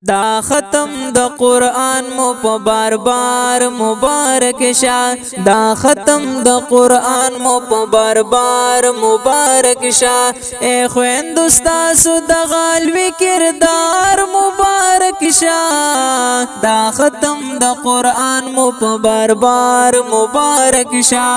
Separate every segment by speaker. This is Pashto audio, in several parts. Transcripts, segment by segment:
Speaker 1: دا ختم د قرآن مو په بار بار مبارک شه دا ختم د قرآن مو په بار بار مبارک شه اے خويند استاسو د غالوی کردار مبارک شه دا ختم د قرآن مو په بار بار مبارک شه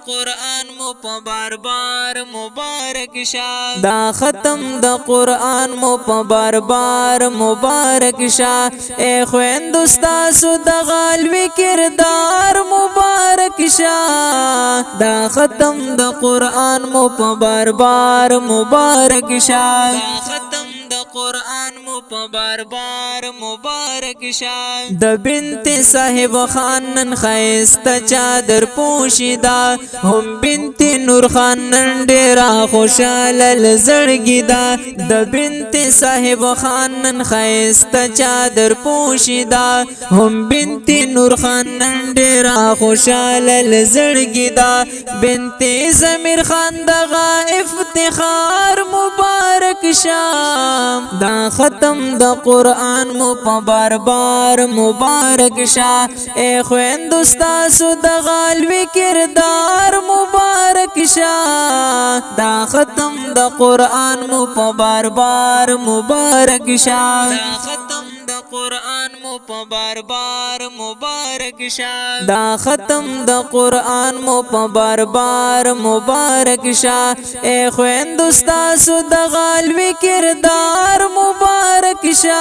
Speaker 1: قرآن مو په بار بار مبارک شه دا ختم د قرآن مو په بار بار مبارک شه اے خويند استاسو د غالوی کردار مبارک شه دا ختم د قرآن مو په بار بار مبارک شه قرآن مو په بار بار مبارک شه د بنت صاحب خان نن خیسته چادر پوشیدا هم بنت نور خان نن ډیره خوشاله لزړګیدا د بنت صاحب خان نن خیسته چادر پوشیدا هم بنت نور خان نن ډیره خوشاله لزړګیدا بنت زمیر خان دغه افتخار مبارک شه دا ختم د قرآن مو په بار بار مبارک شه اے خويند استاسو د غالوی کردار مبارک شه دا ختم د قرآن مو په بار بار مبارک شه قرآن مو په بار بار مبارک شه دا ختم د قرآن مو په بار بار مبارک شه اے خويند استاسو د غالوی کردار مبارک شه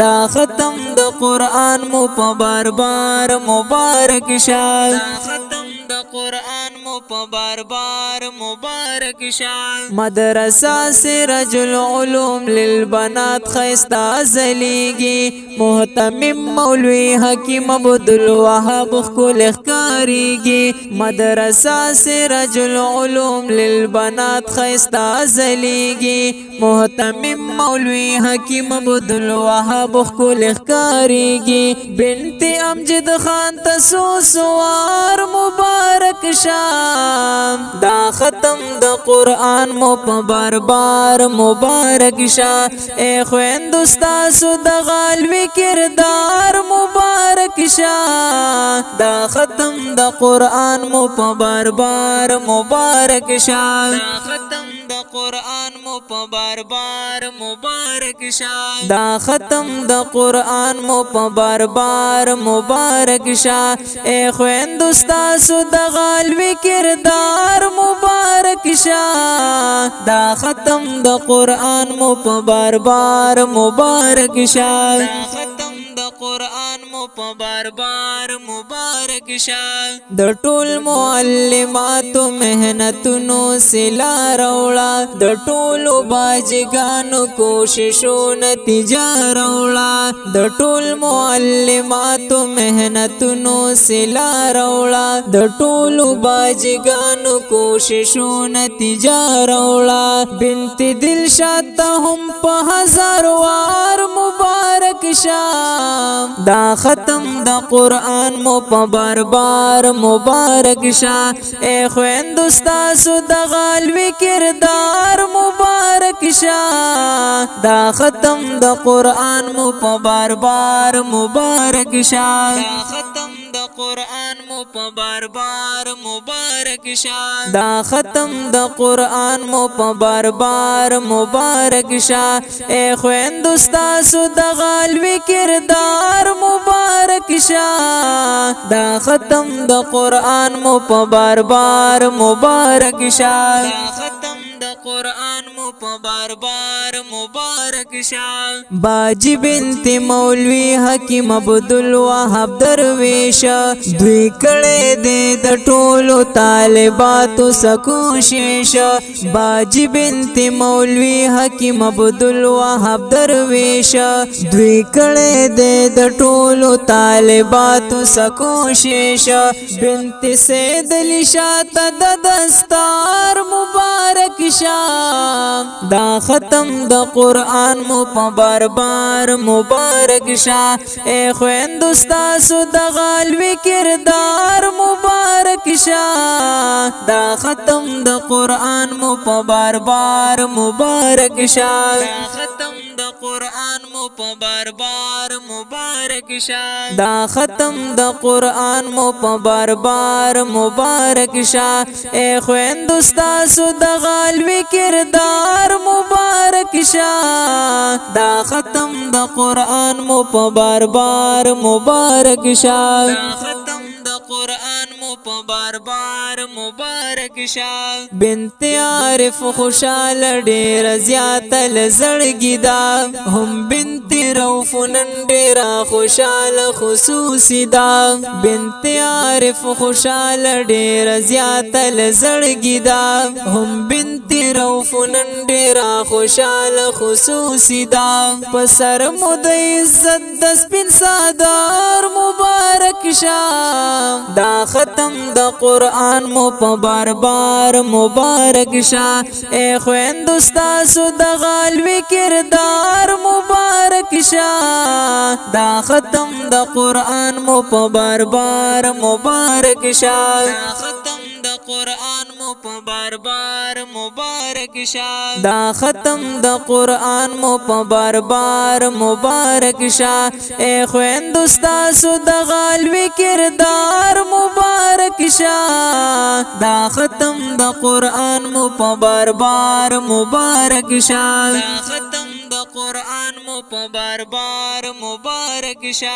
Speaker 1: دا ختم د قرآن مو په بار بار مبارک شه قرآن مو په بار بار مبارک شه مدرسہ سراج العلوم للبنات خیستا زلیگی محتمم مولوی حکیم عبدالوهاب خکل اخکاریگی مدرسہ سراج العلوم للبنات خیستا زلیگی محتمم مولوی حکیم عبدالوهاب خکل اخکاریگی بنت امجد خان تسو سوار مبارک شام دا ختم د قرآن مو په بار بار مبارک شه اے خويند استاسو د غالوی کردار مبارک شه دا ختم د قرآن مو په بار بار مبارک شه قرآن مو په بار بار مبارک شه دا ختم د قرآن مو په بار بار مبارک شه اے خويند استاسو د غالوی کردار مبارک شه دا ختم د قرآن مو په بار بار مبارک شه قرآن مو په بار بار مبارک شه د ټول معلماتو مهنتونو سلا روړه د ټول باجګانو کوششو نتیجه روړه د ټول معلماتو مهنتونو سلا روړه د ټول باجګانو کوششو نتیجه روړه بنت دلشاد هم په هزار وار مبارک شه دا ختم د قرآن مو په بار بار مبارک شه اے خويند استاسو د غالوی کردار مبارک شه دا ختم د قرآن مو په بار بار مبارک شه قرآن مو په بار بار مبارک شه دا ختم د قرآن مو په بار بار مبارک شه اے خويند استاسو د غالوی کردار مبارک شه دا ختم د قرآن مو په بار بار مبارک شه قرآن مو په بار بار مبارک شه باجی بنت مولوی حکیم عبدالوهاب درویش دوی کړه دې د ټولو طالباتو سکوشش باجی بنت مولوی حکیم عبدالوهاب درویش دوی کړه دې د ټولو طالباتو سکوشش بنت سید علی شاه د دستار مبارک دا ختم د قرآن مو په بار بار مبارک شه اے خويند استاسو د غالوی کردار مبارک شه دا ختم د قرآن مو په بار بار مبارک شه قرآن مو په بار بار مبارک شه دا ختم د قرآن مو په بار بار مبارک شه اے خويندو ستاسو د غالوي کردار مبارک شه دا ختم د قرآن مو په بار بار مبارک شه دا ختم د قرآن مو په بار بار مبارک شه بنت عارف خوشاله ډېر زیات لزړګي دا هم بنت روف نن ډېر خوشاله خصوصي دا بنت عارف خوشاله ډېر زیات لزړګي دا هم بنت روف نن ډېر خوشاله خصوصي دا پسر مو د عزت د سپین سادار مبارک شه دا ختم د قرآن مو په بار بار مبارک شه اے خويندو ستاسو د غالوي کردار مبارک شه دا ختم د قرآن مو په بار بار مبارک شه دا ختم د قرآن مو په بار بار مبارک شه دا ختم د قرآن مو په بار بار مبارک شه اے خويندو ستاسو د غالوي کردار مبارک شه دا ختم د قرآن مو په بار بار مبارک شه دا ختم د قرآن مو په بار بار مبارک شه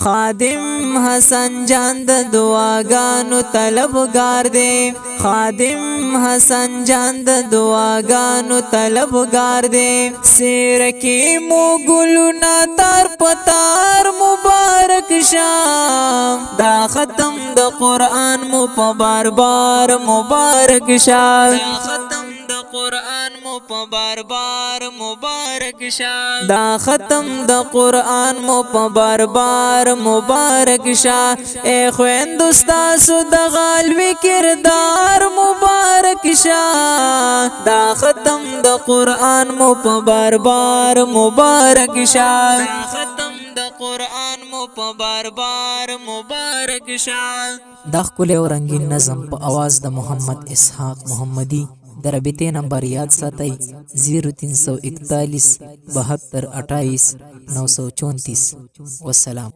Speaker 1: خادم حسن جان د دعاګانو طلبګار دی خادم حسن جان د دعاګانو طلبګار دی سیر کې مو ګلونه تار پتار مبارک شه دا ختم د قرآن مو په بار بار مبارک شه دا ختم د قرآن مو په بار بار مبارک شه دا ختم د قرآن مو په بار بار مبارک شه اے خويندو ستاسو د غالوي کردار مبارک شه دا ختم د قرآن مو په بار بار مبارک شه دا ختم د قرآن مو په بار بار مبارک شه
Speaker 2: دا ښکلی او رنګین نظم په اواز د محمد اسحاق محمدي د رابطې نمبر یاد ساتئ 0341 72 28 934 والسلام